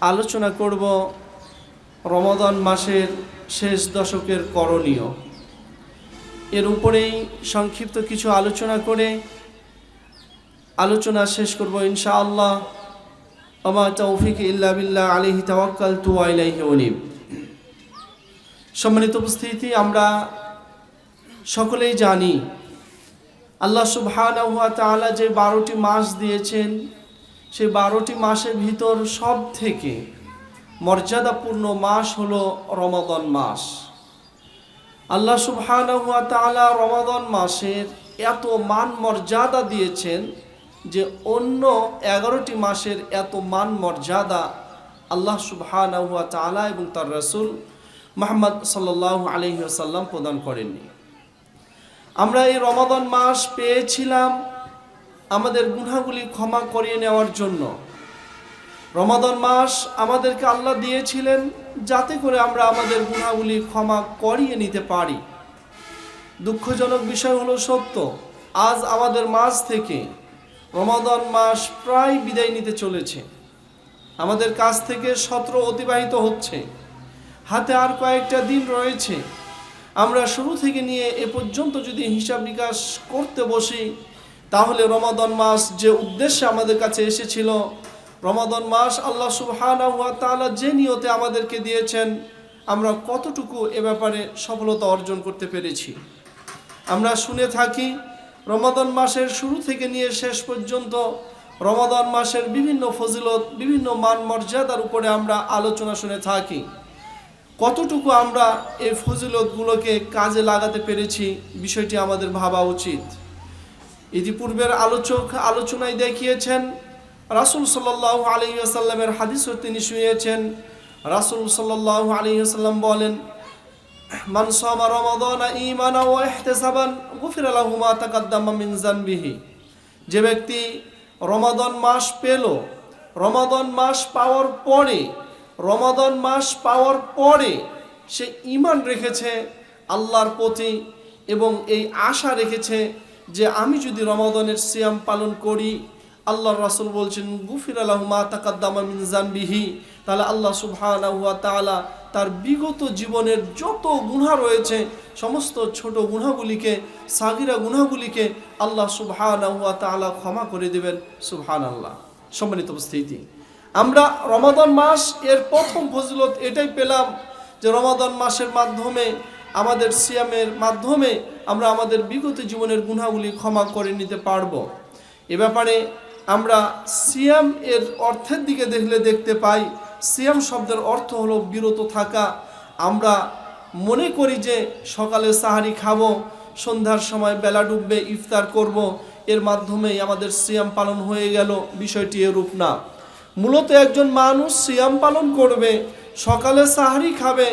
আলোচনা করব রমাদান মাসের শেষ দশকের করণীয়। এর উপরেই সংক্ষিপ্ত কিছু আলোচনা করে আলোচনা শেষ করব ইনশাআল্লাহ। ওমা তৌফিক ইল্লা বিল্লাহ আলাইহি তাওয়াক্কালতু ওয়া ইলাইহি উনীব। সম্মানিত উপস্থিতি, আমরা সকলেই জানি আল্লাহ সুবহানাহু ওয়া তাআলা যে 12টি মাস দিয়েছেন, সেই 12টি মাসের ভিতর সব থেকে মর্যাদাপূর্ণ মাস হলো রমাদান মাস। আল্লাহ সুবহানাহু ওয়া তাআলা রমাদান মাসের এত মান মর্যাদা দিয়েছেন যে অন্য 11টি মাসের এত মান মর্যাদা আল্লাহ সুবহানাহু ওয়া তাআলা এবং তার রাসূল মুহাম্মদ সাল্লাল্লাহু আলাইহি ওয়াসাল্লাম প্রদান করেননি। আমরা এই রমাদান মাস পেয়েছিলাম আমাদের গুনাহগুলি ক্ষমা করিয়ে নেওয়ার জন্য। রমাদান মাস আমাদেরকে আল্লাহ দিয়েছিলেন যাতে করে আমরা আমাদের গুনাহগুলি ক্ষমা করিয়ে নিতে পারি। দুঃখজনক বিষয় হলো সত্য, আজ আমাদের মাঝ থেকে রমাদান মাস প্রায় বিদায় নিতে চলেছে। আমাদের কাছ থেকে 17 অতিবাহিত হচ্ছে, হাতে আর কয়েকটা দিন রয়েছে। আমরা শুরু থেকে নিয়ে এ পর্যন্ত যদি হিসাব নিকাশ করতে বসি, তাহলে রমাদান মাস যে উদ্দেশ্যে আমাদের কাছে এসেছিল, রমাদান মাস আল্লাহ সুবহানাহু ওয়া তাআলা যে নিয়তে আমাদেরকে দিয়েছেন, আমরা কতটুকু এ ব্যাপারে সফলতা অর্জন করতে পেরেছি। আমরা শুনে থাকি রমাদান মাসের শুরু থেকে নিয়ে শেষ পর্যন্ত রমাদান মাসের বিভিন্ন ফজিলত, বিভিন্ন মান মর্যাদার উপরে আমরা আলোচনা শুনে থাকি। কতটুকু আমরা এই ফজিলতগুলোকে কাজে লাগাতে পেরেছি, বিষয়টি আমাদের ভাবা উচিত। ইতিপূর্বের আলোচনায় দেখিয়েছেন, রাসূল সাল্লাল্লাহু আলাইহি ওয়াসাল্লামের হাদিসও তিনি শুনিয়েছেন। রাসূল সাল্লাল্লাহু আলাইহি ওয়াসাল্লাম বলেন, মান সামা রমাদানা ঈমানান ওয়া ইহতিসাবান গুফিরা লাহু মা তাকাদ্দামা মিন যানবিহি। যে ব্যক্তি রমাদান মাস পেল, রমাদান মাস পাওয়ার পরে সে ঈমান রেখেছে আল্লাহর প্রতি এবং এই আশা রেখেছে যে আমি যদি রমাদানের সিয়াম পালন করি, আল্লাহর রাসূল বলছেন গুফিরা লাহু মা তাকাদ্দামা মিন যানবিহি, তাহলে আল্লাহ সুবহানাহু ওয়া তাআলা তার বিগত জীবনের যত গুনাহ রয়েছে, সমস্ত ছোট গুনাহগুলিকে, সাগীরা গুনাহগুলিকে আল্লাহ সুবহানাহু ওয়া তাআলা ক্ষমা করে দেবেন। সুবহানাল্লাহ। সম্মানিত উপস্থিতি, আমরা রমাদান মাস এর প্রথম ফজিলত এটাই পেলাম যে রমাদান মাসের মাধ্যমে, আমাদের সিয়ামের মাধ্যমে আমরা আমাদের বিগত জীবনের গুনাহগুলি ক্ষমা করে নিতে পারব। এ ব্যাপারে আমরা সিয়াম এর অর্থের দিকে দেখতে পাই, সিয়াম শব্দের অর্থ হলো বিরত থাকা। আমরা মনে করি যে সকালে সাহারি খাবো, সন্ধ্যার সময় বেলা ডুববে ইফতার করব, এর মাধ্যমেই আমাদের সিয়াম পালন হয়ে গেল। বিষয়টি এরূপ না। মূলত একজন মানুষ সিয়াম পালন করবে, সকালে সাহারি খাবে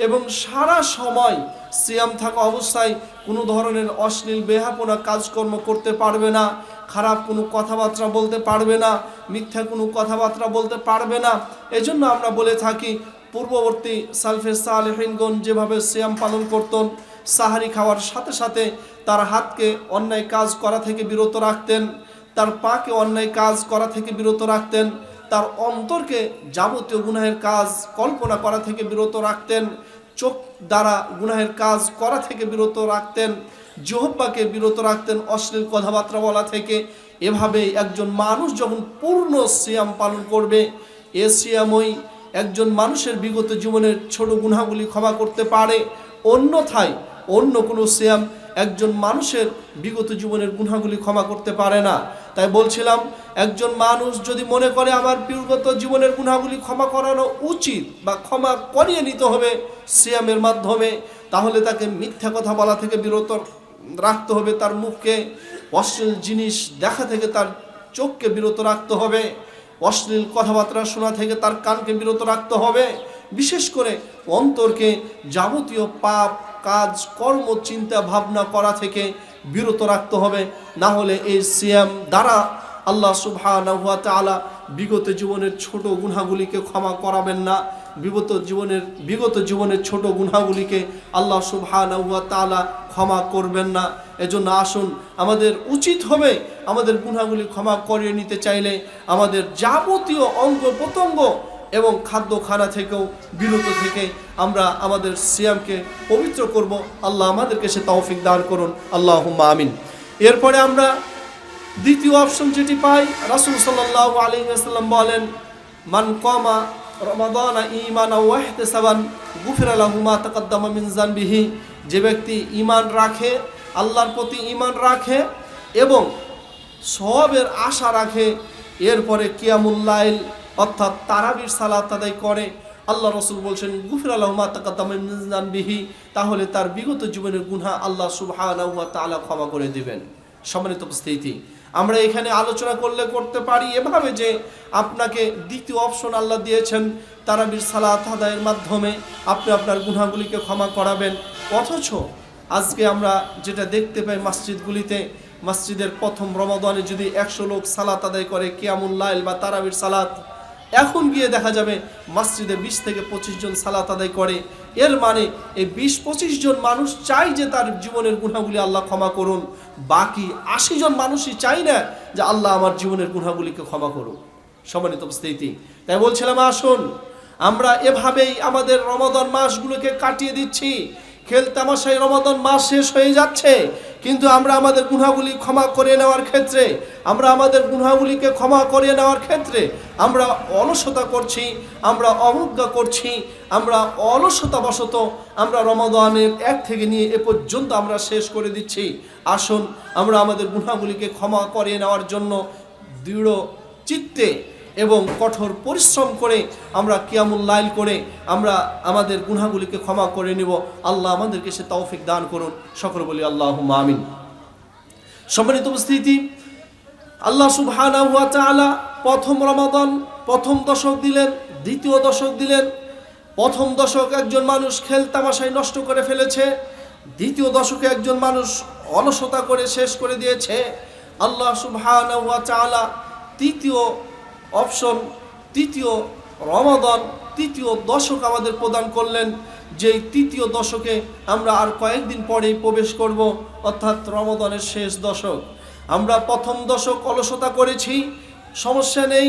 এবং সারা সময় সিয়াম থাকা অবস্থায় কোনো ধরনের অশ্লীল বেহাপনা কাজকর্ম করতে পারবে না, খারাপ কোনো কথাবার্তা বলতে পারবে না, মিথ্যা কোনো কথাবার্তা বলতে পারবে না। এজন্য আমরা বলে থাকি, পূর্ববর্তী সালফে সালেহিনগণ যেভাবে সিয়াম পালন করতেন, সাহারি খাওয়ার সাথে সাথে তার হাতকে অন্যায় কাজ করা থেকে বিরত রাখতেন, তার পাকে অন্যায় কাজ করা থেকে বিরত রাখতেন, তার অন্তরকে যাবতীয় গুনাহের কাজ কল্পনা করা থেকে বিরত রাখতেন, চোখ দ্বারা গুনাহের কাজ করা থেকে বিরত রাখতেন, জিহ্বাকে বিরত রাখতেন অশ্লীল কথাবার্তা বলা থেকে। এভাবে একজন মানুষ যখন পূর্ণ সিয়াম পালন করবে, এ সিয়ামই একজন মানুষের বিগত জীবনের ছোট গুনাহগুলি ক্ষমা করতে পারে। অন্যথায় অন্য কোনো সিয়াম একজন মানুষের বিগত জীবনের গুনাহগুলি ক্ষমা করতে পারে না। তাই বলছিলাম, একজন মানুষ যদি মনে করে আমার বিগত জীবনের গুনাহগুলি ক্ষমা করানো উচিত বা ক্ষমা করিয়ে নিতে হবে সিয়ামের মাধ্যমে, তাহলে তাকে মিথ্যা কথা বলা থেকে বিরত রাখতে হবে, তার মুখকে অশ্লীল জিনিস দেখা থেকে তার চোখকে বিরত রাখতে হবে, অশ্লীল কথাবার্তা শোনা থেকে তার কানকে বিরত রাখতে হবে। বিশেষ করে অন্তরকে যাবতীয় পাপ কাজ কর্ম চিন্তা ভাবনা করা থেকে বিরত রাখতে হবে। না হলে এই সিয়াম দ্বারা আল্লাহ সুবহানাহু ওয়া তাআলা বিগত জীবনের ছোট গুনাহগুলিকে ক্ষমা করাবেন না। বিগত জীবনের ছোট গুনাহগুলিকে আল্লাহ সুবহানাহু ওয়া তাআলা ক্ষমা করবেন না। এজন্য আসুন, আমাদের উচিত হবে আমাদের গুনাহগুলি ক্ষমা করিয়ে নিতে চাইলে আমাদের যাবতীয় অঙ্গ প্রত্যঙ্গ এবং খাদ্য খানা থেকেও বিরত থেকে আমরা আমাদের সিয়ামকে পবিত্র করব। আল্লাহ আমাদেরকে সে তৌফিক দান করুন, আল্লাহুম্মা আমিন। এরপরে আমরা দ্বিতীয় অপশন যেটি পাই, রাসূল সাল্লাল্লাহু আলাইহি ওয়াসাল্লাম বলেন, মান কামা রমাদান ঈমানান ওয়া ইহতিসাবান গুফিরা লাহু মা তাকাদ্দামা মিন যানবিহি। যে ব্যক্তি ঈমান রাখে, আল্লাহর প্রতি ঈমান রাখে এবং সওয়াবের আশা রাখে, এরপরে কিয়ামুল লাইল অর্থাৎ তারাবির সালাত আদায় করে, আল্লাহ রাসূল বলছেন গুফিরা লাহু মা তাকাদ্দামা মিন যানবিহি, তাহলে তার বিগত জীবনের গুনাহ আল্লাহ সুবহানাহু ওয়া তাআলা ক্ষমা করে দিবেন। সম্মানিত উপস্থিতি, আমরা এখানে আলোচনা করতে পারি এভাবে যে আপনাকে দ্বিতীয় অপশন আল্লাহ দিয়েছেন, তারাবির সালাত আদায়ের মাধ্যমে আপনি আপনার গুনাহগুলিকে ক্ষমা করাবেন। অথচ আজকে আমরা যেটা দেখতে পাই মসজিদগুলিতে, মসজিদের প্রথম রমাদানে যদি 100 লোক সালাত আদায় করে কিয়ামুল লাইল বা তারাবির সালাত, এখন গিয়ে দেখা যাবে মসজিদে 20 থেকে 25 জন সালাত আদায় করে। এর মানে এই 20-25 জন মানুষ চাই যে তার জীবনের গুনাহগুলি আল্লাহ ক্ষমা করুন, বাকি 80 জন মানুষই চাই না যে আল্লাহ আমার জীবনের গুনাহগুলিকে ক্ষমা করুন। সম্মানিত উপস্থিতি, তাই বলছিলাম আসুন আমরা এভাবেই আমাদের রমাদান মাসগুলোকে কাটিয়ে দিচ্ছি। খেলতামাশায় রমাদান মাস শেষ হয়ে যাচ্ছে, কিন্তু আমরা আমাদের গুনাহগুলি ক্ষমা করে নেওয়ার ক্ষেত্রে, আমরা আমাদের গুনাহগুলিকে ক্ষমা করে নেওয়ার ক্ষেত্রে আমরা অলসতা করছি, আমরা অবজ্ঞা করছি, আমরা অলসতাবশত আমরা রমাদানের 1 থেকে নিয়ে এ পর্যন্ত আমরা শেষ করে দিচ্ছি। আসুন আমরা আমাদের গুনাহগুলিকে ক্ষমা করে নেওয়ার জন্য দৃঢ় চিত্তে এবং কঠোর পরিশ্রম করে আমরা কিয়ামুল লাইল করে আমরা আমাদের গুনাহগুলিকে ক্ষমা করে নিব। আল্লাহ আমাদেরকে সে তৌফিক দান করুন, সকলে বলি আল্লাহুম্মা আমিন। সম্মানিত উপস্থিতি, আল্লাহ সুবহানাহু ওয়া তাআলা প্রথম রমাদান প্রথম দশক দিলেন, দ্বিতীয় দশক দিলেন। প্রথম দশক একজন মানুষ খেলতামাশায় নষ্ট করে ফেলেছে, দ্বিতীয় দশকে একজন মানুষ অলসতা করে শেষ করে দিয়েছে। আল্লাহ সুবহানাহু ওয়া তাআলা তৃতীয় অপশন, তৃতীয় রমাদান, তৃতীয় দশক আমাদের প্রদান করলেন। যেই তৃতীয় দশকে আমরা আর কয়েকদিন পরেই প্রবেশ করব, অর্থাৎ রমাদানের শেষ দশক। আমরা প্রথম দশক অলসতা করেছি, সমস্যা নেই।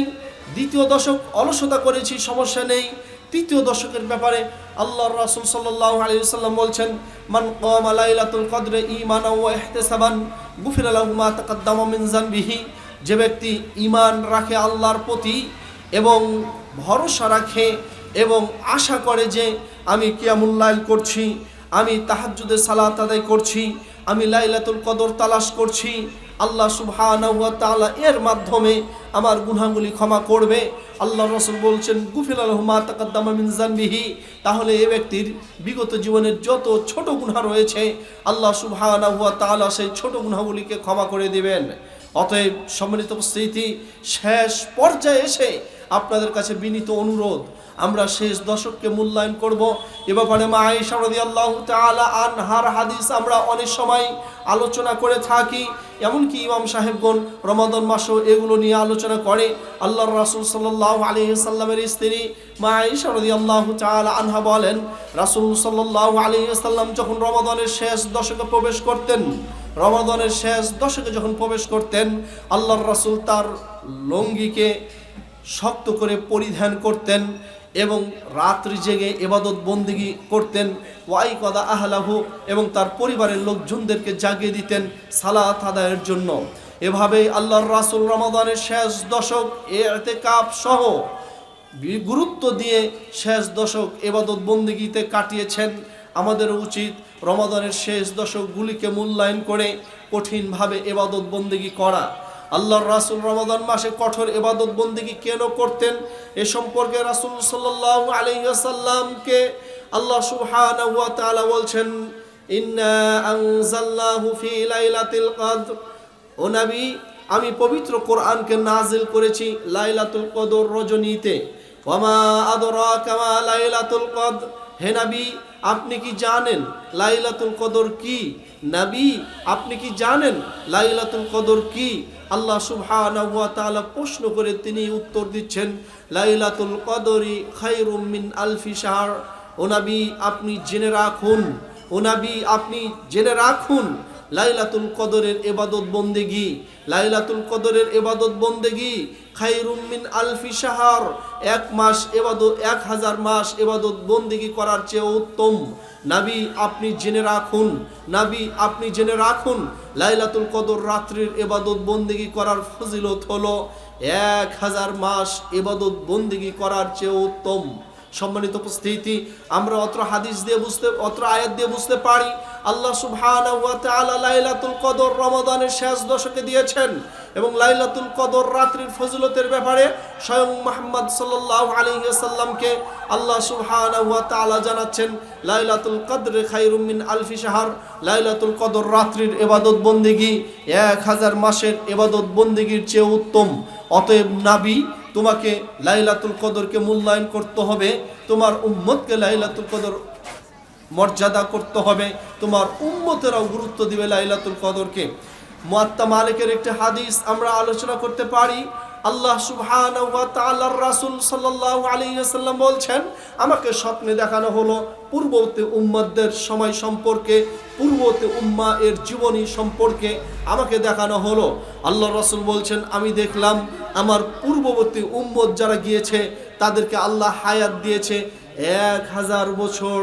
দ্বিতীয় দশক অলসতা করেছি, সমস্যা নেই। তৃতীয় দশকের ব্যাপারে আল্লাহর রাসূল সাল্লাল্লাহু আলাইহি ওয়াসাল্লাম বলছেন, মান কামা লাইলাতুল কদরে ঈমানান ওয়া ইহতিসাবান গুফিরা লাহু মা তাকাদ্দামা মিন যানবিহি। যে ব্যক্তি ঈমান রাখে আল্লাহর প্রতি এবং ভরসা রাখে এবং আশা করে যে আমি কিয়ামুল লাইল করছি, আমি তাহাজ্জুদের সালাত আদায় করছি, আমি লাইলাতুল কদর তালাশ করছি, আল্লাহ সুবহানাহু ওয়া তাআলা এর মাধ্যমে আমার গুনাহগুলি ক্ষমা করবে। আল্লাহর রাসূল বলছেন গুফিরা লাহু মা তাকাদ্দামা মিন যানবিহি, তাহলে এই ব্যক্তির বিগত জীবনের যত ছোট গুনাহ রয়েছে আল্লাহ সুবহানাহু ওয়া তাআলা সেই ছোট গুনাহগুলিকে ক্ষমা করে দিবেন। অতএব সম্মানিত উপস্থিতি, শেষ পর্যায়ে এসে আপনাদের কাছে বিনীত অনুরোধ, আমরা শেষ দশককে মূল্যায়ন করব। এ ব্যাপারে মা আয়েশা রাদিয়াল্লাহু তাআলা আনহার হাদিস আমরা অনেক সময় আলোচনা করে থাকি, এমনকি ইমাম সাহেবগণ রমাদান মাসও এগুলো নিয়ে আলোচনা করে। আল্লাহর রাসূল সাল্লাল্লাহু আলাইহি ওয়াসাল্লামের স্ত্রী মা আয়েশা রাদিয়াল্লাহু তাআলা আনহা বলেন, রাসূল সাল্লাল্লাহু আলাইহি ওয়াসাল্লাম যখন রমাদানের শেষ দশকে প্রবেশ করতেন, রমাদানের শেষ দশকে যখন প্রবেশ করতেন, আল্লাহর রাসূল তার লুঙ্গিকে শক্ত করে পরিধান করতেন এবং রাত্রি জেগে ইবাদত বন্দেগী করতেন। ওয়াইকাদা আহলাহু, এবং তার পরিবারের লোকজনদেরকে জাগিয়ে দিতেন সালাত আদায়ের জন্য। এভাবেই আল্লাহর রাসূল রমাদানের শেষ দশক ইতিকাফ সহ গুরুত্ব দিয়ে শেষ দশক ইবাদত বন্দেগীতে কাটিয়েছেন। আমাদের উচিত রমাদানের শেষ দশকগুলিকে মূল্যায়ন করে কঠিনভাবে ইবাদত বন্দেগী করা। আল্লাহর রাসূল রমাদান মাসে কঠোর ইবাদত বন্দেগী কেন করতেন এ সম্পর্কে রাসূল সাল্লাল্লাহু আলাইহি ওয়াসাল্লামকে আল্লাহ সুবহানাহু ওয়া তাআলা বলছেন, ইন্না আনজালনাহু ফি লাইলাতিল কদর। ও নবী, আমি পবিত্র কোরআনকে নাজিল করেছি লাইলাতুল কদর রজনীতে। ওয়া মা আদরাকা মা লাইলাতুল কদর। হে নবী, আপনি কি জানেন লাইলাতুল কদর কি? নবী, আপনি কি জানেন লাইলাতুল কদর কি? আল্লাহ সুবহানাহু ওয়া তাআলা প্রশ্ন করে তিনি উত্তর দিচ্ছেন, লাইলাতুল কদরি খায়রুম মিন আলফি শাহর। ও নবী, আপনি জেনে রাখুন, ও নবী, আপনি জেনে রাখুন লাইলাতুল কদরের ইবাদত বন্দেগী, লাইলাতুল কদরের ইবাদত বন্দেগী খায়রুম মিন আলফি শাহর, 1000 মাস ইবাদত বন্দেগী করার চেয়ে উত্তম। নবী আপনি জেনে রাখুন, নবী আপনি জেনে রাখুন, লাইলাতুল কদর রাত্রির ইবাদত বন্দেগী করার ফজিলত হলো 1000 মাস ইবাদত বন্দেগী করার চেয়ে উত্তম। সম্মানিত উপস্থিতি, আমরা অত্র আয়াত দিয়ে বুঝতে পারি আল্লাহ সুবহানাহু ওয়া তাআলা লাইলাতুল কদর রমাদানের শেষ দশকে দিয়েছেন এবং লাইলাতুল কদর রাত্রির ফজিলতের ব্যাপারে স্বয়ং মুহাম্মদ সাল্লাল্লাহু আলাইহি ওয়াসাল্লামকে আল্লাহ সুবহানাহু ওয়া তাআলা জানাচ্ছেন, লাইলাতুল কদর খায়রুম মিন আলফি শাহর, লাইলাতুল কদর রাত্রির ইবাদত বন্দেগী 1000 মাসের ইবাদত বন্দেগীর চেয়ে উত্তম। অতএব নবী, তোমাকে লাইলাতুল কদরকে মূল্যায়ন করতে হবে, তোমার উম্মতকে লাইলাতুল কদর মর্যাদা করতে হবে, তোমার উম্মতেরাও গুরুত্ব দিবে লাইলাতুল কদরকে। মুয়াত্তা মালিকের একটি হাদিস আমরা আলোচনা করতে পারি। আল্লাহ সুবহানাহু ওয়া তাআলার রাসূল সাল্লাল্লাহু আলাইহি ওয়াসাল্লাম বলছেন, আমাকে স্বপ্নে দেখানো হলো পূর্ববর্তী উম্মতদের সময় সম্পর্কে, পূর্ববর্তী উম্মাহ এর জীবনী সম্পর্কে আমাকে দেখানো হলো। আল্লাহ রাসূল বলছেন, আমি দেখলাম আমার পূর্ববর্তী উম্মত যারা গিয়েছে তাদেরকে আল্লাহ হায়াত দিয়েছে 1000 বছর,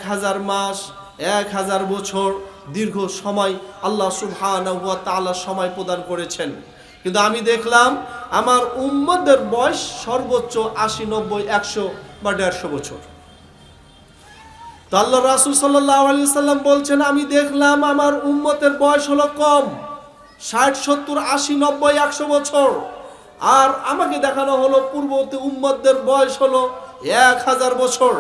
1000 মাস, 1000 বছর দীর্ঘ সময় আল্লাহ সুবহানাহু ওয়া তাআলা সময় প্রদান করেছেন। কিন্তু আমি দেখলাম আমার উম্মতদের বয়স সর্বোচ্চ 80, 90, 100 বা 150 বছর। তো আল্লাহ রাসূল সাল্লাল্লাহু আলাইহি সাল্লাম বলছেন, আমি দেখলাম আমার উম্মতের বয়স হলো কম, 60, 70, 80, 90, 100 বছর। আর আমাকে দেখানো হলো পূর্ববর্তী উম্মতদের বয়স হলো 1000 বছর।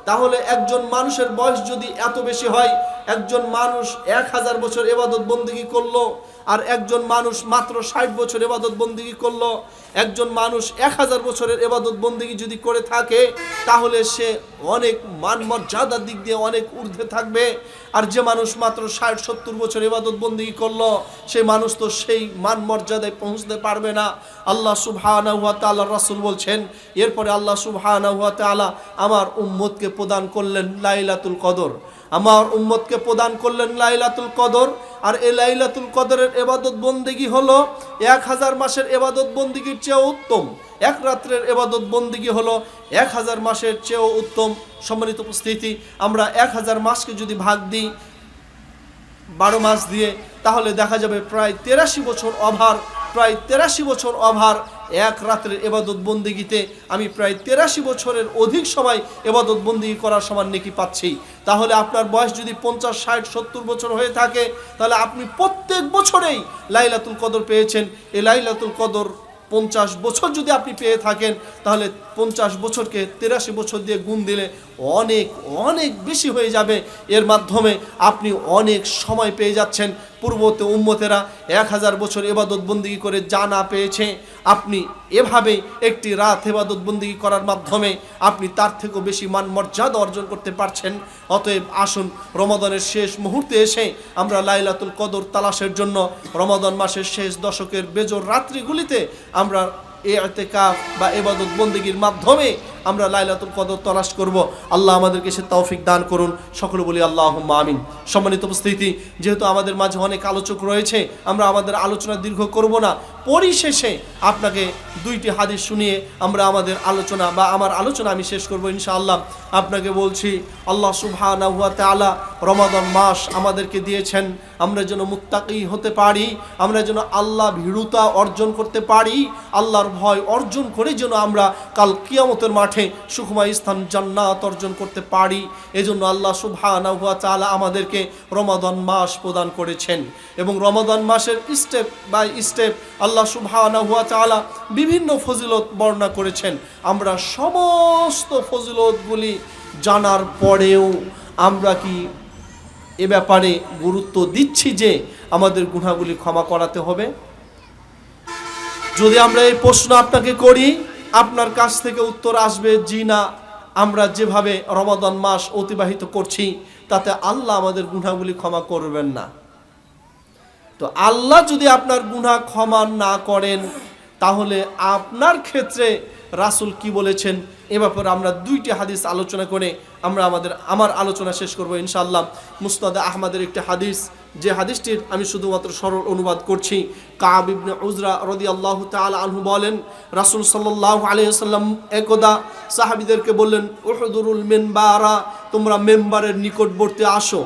তাহলে একজন মানুষের বয়স যদি এত বেশি হয়, একজন মানুষ 1000 বছর ইবাদত বন্দেগী করলো, আর একজন মানুষ মাত্র 60 বছর ইবাদত বন্দেগী করলো, একজন মানুষ 1000 বছরের ইবাদত বন্দেগী যদি করে থাকে, তাহলে সে অনেক মান মর্যাদার দিক দিয়ে অনেক ঊর্ধ্বে থাকবে। আর যে মানুষ মাত্র 60, 70 বছর ইবাদত বন্দেগী করলো, সেই মানুষ তো সেই মান মর্যাদায় পৌঁছতে পারবে না। আল্লাহ সুবহানাহু ওয়া তাআলা রাসূল বলছেন, এরপরে আল্লাহ সুবহানাহু ওয়া তাআলা আমার উম্মতকে প্রদান করলেন লাইলাতুল কদর, আমার উম্মতকে প্রদান করলেন লাইলাতুল কদর। আর এই লাইলাতুল কদরের ইবাদত বন্দেগী হলো 1000 মাসের ইবাদত বন্দেগীর চেয়ে উত্তম, এক রাত্রের ইবাদত বন্দেগী হলো 1000 মাসের চেয়েও উত্তম। সম্মানিত উপস্থিতি, আমরা 1000 মাসকে যদি ভাগ দিই 12 মাস দিয়ে, তাহলে দেখা যাবে প্রায় 83 বছর ওভার, প্রায় 83 বছর ওভার এক রাত্রের ইবাদত বন্দেগীতে আমি প্রায় 83 বছরের অধিক সময় ইবাদত বন্দেগী করার সমান নেকি পাচ্ছি। তাহলে আপনার বয়স যদি 50, 60, 70 বছর হয়ে থাকে, তাহলে আপনি প্রত্যেক বছরেই লাইলাতুল কদর পেয়েছেন। এই লাইলাতুল কদর 50 বছর যদি আপনি পেয়ে থাকেন, তাহলে 50 বছরকে 83 বছর দিয়ে গুণ দিলে অনেক অনেক বেশি হয়ে যাবে। এর মাধ্যমে আপনি অনেক সময় পেয়ে যাচ্ছেন। পূর্ববর্তী উম্মতেরা 1000 বছর ইবাদত বন্দেগী করে যা না পেয়েছে, আপনি এভাবে একটি রাত ইবাদত বন্দেগী করার মাধ্যমে আপনি তার থেকেও বেশি মান মর্যাদা অর্জন করতে পারছেন। অতএব আসুন, রমাদানের শেষ মুহূর্তে এসে আমরা লাইলাতুল কদর তালাশের জন্য রমাদান মাসের শেষ দশকের বেজোর রাত্রিগুলিতে আমরা ইতিকাফ বা ইবাদত বন্দেগীর মাধ্যমে আমরা লাইলাতুল কদর তালাশ করব। আল্লাহ আমাদেরকে সে তৌফিক দান করুন, সকলে বলি আল্লাহুম্মা আমিন। সম্মানিত উপস্থিতি, যেহেতু আমাদের মাঝে অনেক আলোচক রয়েছে, আমরা আমাদের আলোচনা দীর্ঘ করব না। পরিশেষে আপনাকে 2টি হাদিস শুনিয়ে আমরা আমাদের আলোচনা বা আমার আলোচনা আমি শেষ করব ইনশাআল্লাহ। আপনাকে বলছি, আল্লাহ সুবহানাহু ওয়া তাআলা রমাদান মাস আমাদেরকে দিয়েছেন আমরা যেন মুত্তাকি হতে পারি, আমরা যেন আল্লাহ ভীরুতা অর্জন করতে পারি, আল্লাহর ভয় অর্জন করে যেন আমরা কাল কিয়ামতের মাঠে সুখময় স্থান জান্নাত অর্জন করতে পারি। এজন্য আল্লাহ সুবহানাহু ওয়া তাআলা আমাদেরকে রমাদান মাস প্রদান করেছেন এবং রমাদান মাসের স্টেপ বাই স্টেপ আল্লাহ সুবহানাহু ওয়া তাআলা বিভিন্ন ফজিলত বর্ণনা করেছেন। আমরা সমস্ত ফজিলতগুলি জানার পরেও আমরা কি এ ব্যাপারে গুরুত্ব দিচ্ছি যে আমাদের গুনাহগুলি ক্ষমা করাতে হবে? যদি আমরা এই প্রশ্ন আপনাকে করি, আপনার কাছ থেকে উত্তর আসবে জি না। আমরা যেভাবে রমাদান মাস অতিবাহিত করছি তাতে আল্লাহ আমাদের গুনাহগুলি ক্ষমা করবেন না। তো আল্লাহ যদি আপনার গুনাহ ক্ষমা না করেন, তাহলে আপনার ক্ষেত্রে রাসূল কি বলেছেন এ ব্যাপারে আমরা 2টি হাদিস আলোচনা করে আমার আলোচনা শেষ করব ইনশাআল্লাহ। মুসনাদে আহমদের একটি হাদিস, যে হাদিসটির আমি শুধুমাত্র সরল অনুবাদ করছি। কাব ইবনে উজরা রাদিয়াল্লাহু তাআলা আনহু বলেন, রাসূল সাল্লাল্লাহু আলাইহি ওয়াসাল্লাম একদা সাহাবীদেরকে বললেন, উহদুরুল মিনবারা, তোমরা মেম্বারের নিকটবর্তী আসো।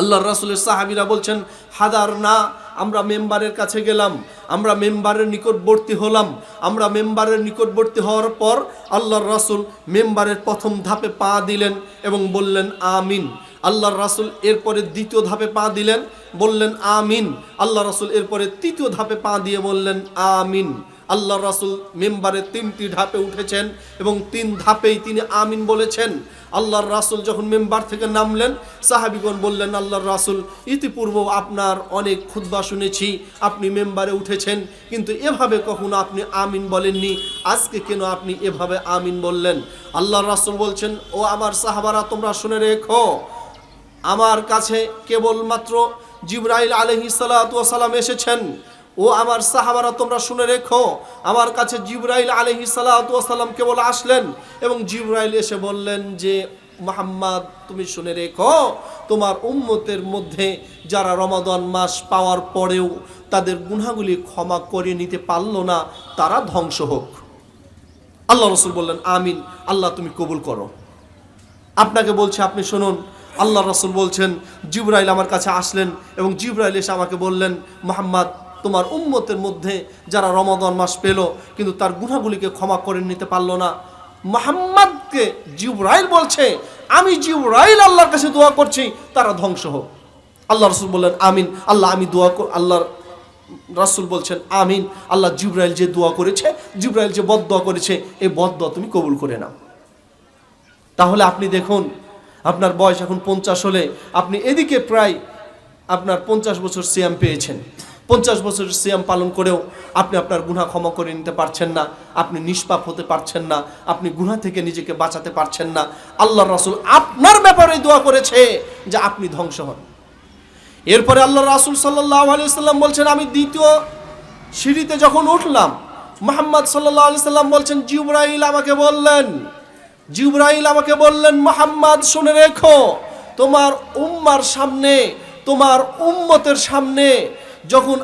আল্লাহর রাসূলের সাহাবীরা বলছেন, হাদার না, আমরা মেম্বারের কাছে গেলাম, আমরা মেম্বারের নিকটবর্তী হলাম। আমরা মেম্বারের নিকটবর্তী হওয়ার পর আল্লাহর রাসূল মেম্বারের প্রথম ধাপে পা দিলেন এবং বললেন আমিন। আল্লাহর রাসূল এরপরে দ্বিতীয় ধাপে পা দিলেন, বললেন আমিন। আল্লাহ রাসূল এরপরে তৃতীয় ধাপে পা দিয়ে বললেন আমিন। আল্লাহ রাসূল মেম্বারে 3টি ধাপে উঠেছেন এবং 3 ধাপেই তিনি আমিন বলেছেন। আল্লাহর রাসূল যখন মেম্বার থেকে নামলেন, সাহাবীগণ বললেন, আল্লাহর রাসূল, ইতিপূর্বে আপনার অনেক খুতবা শুনেছি, আপনি মেম্বারে উঠেছেন, কিন্তু এভাবে কখনো আপনি আমিন বলেননি, আজকে কেন আপনি এভাবে আমিন বললেন? আল্লাহর রাসূল বলছেন, ও আমার সাহাবারা, তোমরা শুনে রেখো, আমার কাছে কেবলমাত্র জিবরাইল আলাইহিস সালাতু ওয়াস সালাম এসেছেন। ও আমার সাহাবারা, তোমরা শুনে রেখো, আমার কাছে জিবরাইল আলাইহিস সালাতু ওয়াস সালাম কেবল আসলেন এবং জিবরাইল এসে বললেন যে, মুহাম্মদ, তুমি শুনে রেখো, তোমার উম্মতের মধ্যে যারা রমাদান মাস পাওয়ার পরেও তাদের গুনাহগুলি ক্ষমা করে নিতে পারল না, তারা ধ্বংস হোক। আল্লাহ রাসূল বললেন আমিন, আল্লাহ তুমি কবুল করো। আপনাকে বলছে, আপনি শুনুন, আল্লাহ রাসূল বলছেন, জিবরাইল আমার কাছে আসলেন এবং জিবরাইল এসে আমাকে বললেন, মুহাম্মদ, তোমার উম্মতের মধ্যে যারা রমাদান মাস পেল কিন্তু তার গুনাহগুলিকে ক্ষমা করে নিতে পারলো না, মুহাম্মদকে জিবরাইল বলছে, আমি জিবরাইল আল্লাহর কাছে দোয়া করছি, তারা ধ্বংস হোক। আল্লাহ রাসূল বললেন আমিন, আল্লাহ আমি দোয়া আল্লাহর রাসূল বলছেন আমিন, আল্লাহ জিবরাইল যে দোয়া করেছে, জিবরাইল যে বদদোয়া করেছে, এই বদদোয়া তুমি কবুল করে নাও। তাহলে আপনি দেখুন, আপনার বয়স এখন 50 হলে আপনি এদিকে প্রায় আপনার 50 বছর সিয়াম পেয়েছেন। 50 বছর সিয়াম পালন করেও আপনি আপনার গুনাহ ক্ষমা করে নিতে পারছেন না, আপনি নিষ্পাপ হতে পারছেন না, আপনি গুনাহ থেকে নিজেকে বাঁচাতে পারছেন না। আল্লাহর রাসূল আপনার ব্যাপারে দোয়া করেছে যে আপনি ধ্বংস হন। এরপরে আল্লাহর রাসূল সাল্লাল্লাহু আলাইহি ওয়াসাল্লাম বলছেন, আমি দ্বিতীয় সিঁড়িতে যখন উঠলাম, মুহাম্মদ সাল্লাল্লাহু আলাইহি ওয়াসাল্লাম বলছেন, জিবরাইল আমাকে বললেন, মুহাম্মদ শুনে রেখো, তোমার উম্মার সামনে, তোমার উম্মতের সামনে যখন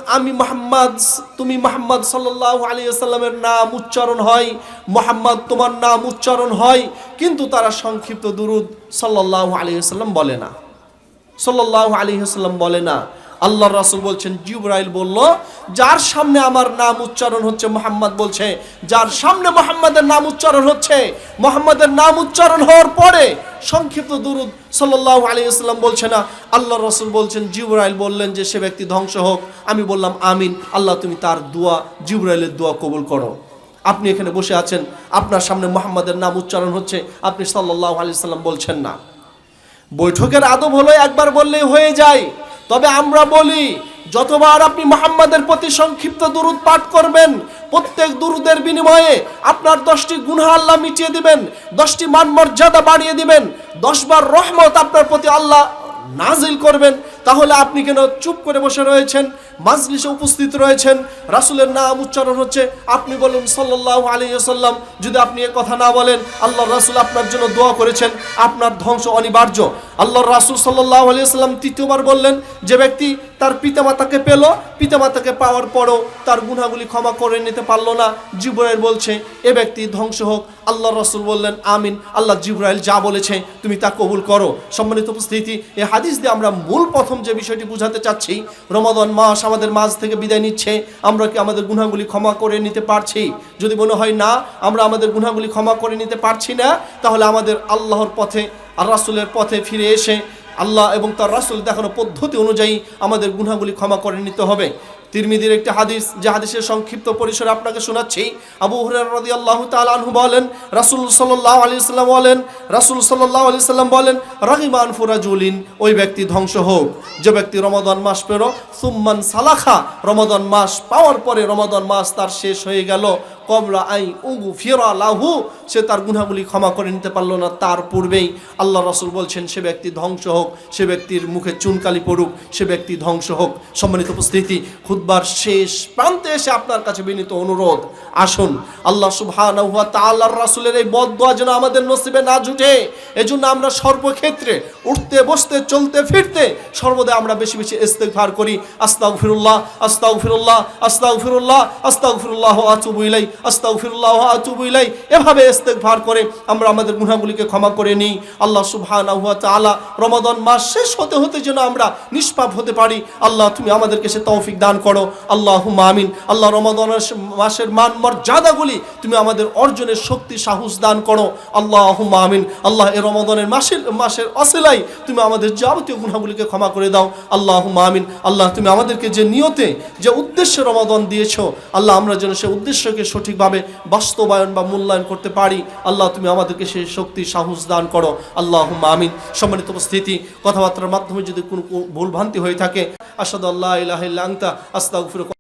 তুমি মুহাম্মদ সাল্লাল্লাহু আলাইহি ওয়াসাল্লামের নাম উচ্চারণ হয়, মুহাম্মদ তোমার নাম উচ্চারণ হয়, কিন্তু তারা সংক্ষিপ্ত দুরূদ সাল্লাল্লাহু আলাইহি ওয়াসাল্লাম বলে না, সাল্লাল্লাহু আলাইহি ওয়াসাল্লাম বলে না। আল্লাহর রাসূল বলছেন, জিবরাইল বলল, যার সামনে আমার নাম উচ্চারণ হচ্ছে, মুহাম্মদ বলছে, যার সামনে মুহাম্মাদের নাম উচ্চারণ হচ্ছে, মুহাম্মাদের নাম উচ্চারণ হওয়ার পরে সংক্ষিপ্ত দুরূদ সাল্লাল্লাহু আলাইহি ওয়াসাল্লাম বলছে না। আল্লাহর রাসূল বলছেন, জিবরাইল বললেন যে সে ব্যক্তি ধ্বংস হোক। আমি বললাম আমিন, আল্লাহ তুমি তার দোয়া, জিবরাইলের দোয়া কবুল করো। আপনি এখানে বসে আছেন, আপনার সামনে মুহাম্মাদের নাম উচ্চারণ হচ্ছে, আপনি সাল্লাল্লাহু আলাইহি ওয়াসাল্লাম বলছেন না। বৈঠকের আদব হলো একবার বললেই হয়ে যায়, তবে আমরা বলি, যতবার আপনি মুহাম্মাদের প্রতি সংক্ষিপ্ত দুরূদ পাঠ করবেন, প্রত্যেক দুরূদের বিনিময়ে আপনার 10টি গুনাহ আল্লাহ মিটিয়ে দিবেন, 10টি মান মর্যাদা বাড়িয়ে দিবেন, 10 বার রহমত আপনার প্রতি আল্লাহ নাজিল করবেন। তাহলে আপনি কেন চুপ করে বসে রয়েছেন? মাজলিসে উপস্থিত রয়েছেন, রাসূলের নাম উচ্চারণ হচ্ছে, আপনি বলুন সাল্লাল্লাহু আলাইহি ওয়াসাল্লাম। যদি আপনি এ কথা না বলেন, আল্লাহর রাসূল আপনার জন্য দোয়া করেছেন, আপনার ধ্বংস অনিবার্য। আল্লাহর রাসূল সাল্লাল্লাহু আলাইহি ওয়াসাল্লাম তৃতীয়বার বললেন, যে ব্যক্তি তার পিতামাতাকে পেল, পিতামাতাকে পাওয়ার পরও তার গুনাহগুলি ক্ষমা করে নিতে পারলো না, জিবরাইল বলছে এ ব্যক্তি ধ্বংস হোক। আল্লাহর রাসূল বললেন আমিন, আল্লাহ জিবরাইল যা বলেছে তুমি তা কবুল করো। সম্মানিত উপস্থিতি, এই হাদিস দিয়ে আমরা মূল প্রথম যে বিষয়টি বুঝাতে চাচ্ছি, রমাদান মাস আমাদের মাঝ থেকে বিদায় নিচ্ছে, আমরা কি আমাদের গুনাহগুলি ক্ষমা করে নিতে পারছি? যদি মনে হয় না আমরা আমাদের গুনাহগুলি ক্ষমা করে নিতে পারছি না, তাহলে আমাদের আল্লাহর পথে আর রাসূলের পথে ফিরে এসে আল্লাহ এবং তার রাসূল দেখানো পদ্ধতি অনুযায়ী আমাদের গুনাহগুলি ক্ষমা করে নিতে হবে। তিরমিজির একটি হাদিস, যে হাদিসের সংক্ষিপ্ত পরিসরে আপনাকে শোনাচ্ছি। আবু হুরায়রা রাদিয়াল্লাহু তাআলা আনহু বলেন, রাসূল সাল্লাল্লাহু আলাইহি ওয়াসাল্লাম বলেন, রাগিমা আনফু রাজুলিন, ওই ব্যক্তি ধ্বংস হোক যে ব্যক্তি রমাদান মাস পেল, সুম্মান সালাখা, রমাদান মাস পাওয়ার পরে রমাদান মাস তার শেষ হয়ে গেল, ক্বাবলা আন উগফিরা লাহু, সে তার গুনাহগুলি ক্ষমা করে নিতে পারলো না তার পূর্বেই। আল্লাহ রাসূল বলছেন সে ব্যক্তি ধ্বংস হোক, সে ব্যক্তির মুখে চুনকালি পড়ুক, সে ব্যক্তি ধ্বংস হোক। সম্মানিত উপস্থিতি, খুতবার শেষ প্রান্তে এসে আপনার কাছে বিনীত অনুরোধ, আসুন আল্লাহ সুবহানাহু ওয়া তাআলার রাসূলের এই বদদোয়া যেন আমাদের নসিবে না জুটে, এজন্য আমরা সর্বক্ষেত্রে উঠতে বসতে চলতে ফিরতে সর্বদা আমরা বেশি বেশি ইস্তিগফার করি। আস্তাগফিরুল্লাহ আস্তাগফিরুল্লাহ আস্তাগফিরুল্লাহ আস্তাগফিরুল্লাহ ওয়া আতুবু ইলাই, আস্তাগফিরুল্লাহ ওয়া আতুবু ইলাই। এভাবে ইস্তিগফার করে আমরা আমাদের গুনাহগুলিকে ক্ষমা করে নিই। আল্লাহ সুবহানাহু ওয়া তাআলা রমাদান মাস শেষ হতে হতে যেন আমরা নিষ্পাপ হতে পারি, আল্লাহ তুমি আমাদেরকে সে তৌফিক দান করো। আল্লাহুম্মা আমিন। আল্লাহ রমাদান মাসের মান মর্যাদাগুলি তুমি আমাদের অর্জনের শক্তি সাহস দান করো। আল্লাহুম্মা আমিন। আল্লাহ এই রমাদানের মাসের অসিলাই তুমি আমাদের যাবতীয় গুনাহগুলিকে ক্ষমা করে দাও। আল্লাহুম্মা আমিন। আল্লাহ তুমি আমাদেরকে যে নিয়তে যে উদ্দেশ্যে রমাদান দিয়েছো, আল্লাহ আমরা যেন সেই উদ্দেশ্যকে সঠিকভাবে বাস্তবায়ন বা মূল্যায়ন করতে পারি, আল্লাহ তুমি আমাদেরকে সেই শক্তি সাহস দান করো। আল্লাহুম্মা আমিন। সম্মানিত উপস্থিতি, কথাবার্তার মাধ্যমে যদি কোনো ভুল ভ্রান্তি হয়ে থাকে, আশহাদু আল্লা ইলাহা ইল্লা আনতা আস্তাগফিরুকা।